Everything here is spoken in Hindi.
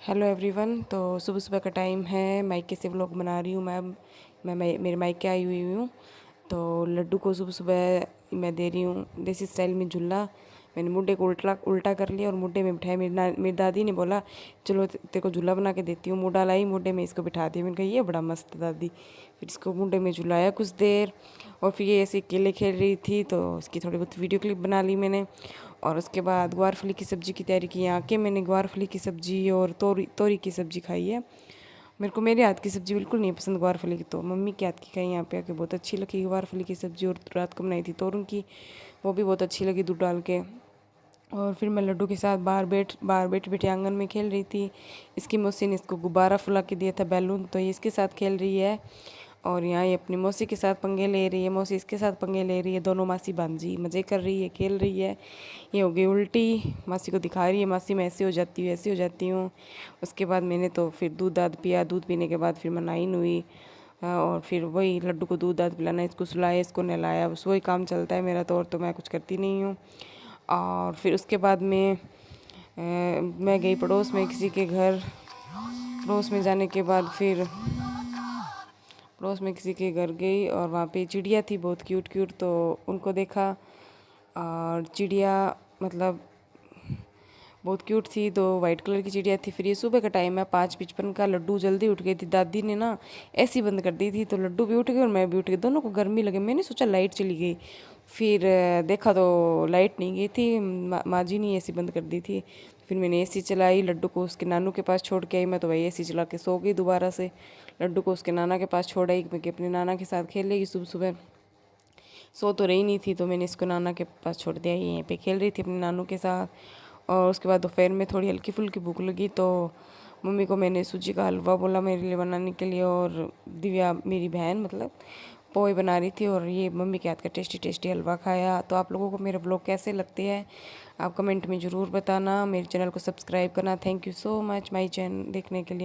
Hello everyone. तो सुबह सुबह का टाइम है, मायके से व्लॉग बना रही हूँ मैं मेरे मायके आई हुई हूँ। तो लड्डू को सुबह सुबह मैं दे रही हूँ देसी स्टाइल में झूला। मैंने मुड्डे को उल्टा उल्टा कर लिया और मुड्डे में बिठाया। मेरी दादी ने बोला चलो तेरे को झूला बना के देती हूँ। मुड्डा लाई, मुड्डे में इसको बिठा दिया। मैंने कहा ये बड़ा मस्त है दादी। फिर इसको मुड्डे में झुलाया कुछ देर और फिर ये ऐसे अकेले खेल रही थी तो उसकी थोड़ी बहुत वीडियो क्लिप बना ली मैंने। और उसके बाद ग्वारफली की सब्ज़ी की तैयारी की। आके मैंने ग्वारफली की सब्ज़ी और तोरी की सब्ज़ी खाई है। मेरे को मेरे हाथ की सब्ज़ी बिल्कुल नहीं पसंद ग्वारफली की, तो मम्मी के हाथ की खाई यहाँ पे आके, बहुत अच्छी लगी ग्वारफली की सब्ज़ी। और रात को बनाई थी तोरन की, वो भी बहुत अच्छी लगी दूध डाल के। और फिर मैं लड्डू के साथ बाहर बैठे बैठे आंगन में खेल रही थी। इसकी मौसी ने इसको गुब्बारा फुला के दिया था बैलून, तो ये इसके साथ खेल रही है। और यहाँ ये अपनी मौसी के साथ पंगे ले रही है, मौसी इसके साथ पंगे ले रही है। दोनों मासी भांजी मज़े कर रही है, खेल रही है। ये हो गई उल्टी, मासी को दिखा रही है मासी मैं ऐसे हो जाती हूँ ऐसे हो जाती हूँ। उसके बाद मैंने तो फिर दूध दाद पिया। दूध पीने के बाद फिर मैं नहाई नुई और फिर वही लड्डू को दूध दाद पिलाना, इसको सुलाया, इसको नहलाया, बस वही काम चलता है मेरा तो। और तो मैं कुछ करती नहीं हूँ। और फिर उसके बाद मैं गई पड़ोस में किसी के घर। पड़ोस में जाने के बाद फिर पड़ोस में किसी के घर गई और वहाँ पे चिड़िया थी बहुत क्यूट क्यूट, तो उनको देखा। और चिड़िया मतलब बहुत क्यूट थी, तो वाइट कलर की चिड़िया थी। फिर ये सुबह का टाइम है, 5:55 का। लड्डू जल्दी उठ गई थी, दादी ने ना ऐसी बंद कर दी थी, तो लड्डू भी उठ गए और मैं भी उठ गई। दोनों को गर्मी लगे, मैंने सोचा लाइट चली गई। फिर देखा तो लाइट नहीं गई थी, माँ जी ने एसी बंद कर दी थी। फिर मैंने एसी चलाई, लड्डू को उसके नानू के पास छोड़ के आई। मैं तो वही एसी चला के सो गई दोबारा से। लड्डू को उसके नाना के पास छोड़ आई कि अपने नाना के साथ खेलेगी सुबह सुबह। सो तो रही नहीं थी, तो मैंने इसको नाना के पास छोड़ दिया। यहीं पे खेल रही थी अपने नानू के साथ। और उसके बाद दोपहर में थोड़ी हल्की फुल्की भूख लगी, तो मम्मी को मैंने सूजी का हलवा बोला मेरे लिए बनाने के लिए। और दिव्या मेरी बहन मतलब पोहे बना रही थी, और ये मम्मी के हाथ का टेस्टी टेस्टी हलवा खाया। तो आप लोगों को मेरे ब्लॉग कैसे लगते हैं आप कमेंट में ज़रूर बताना। मेरे चैनल को सब्सक्राइब करना। Thank you so much my channel देखने के लिए।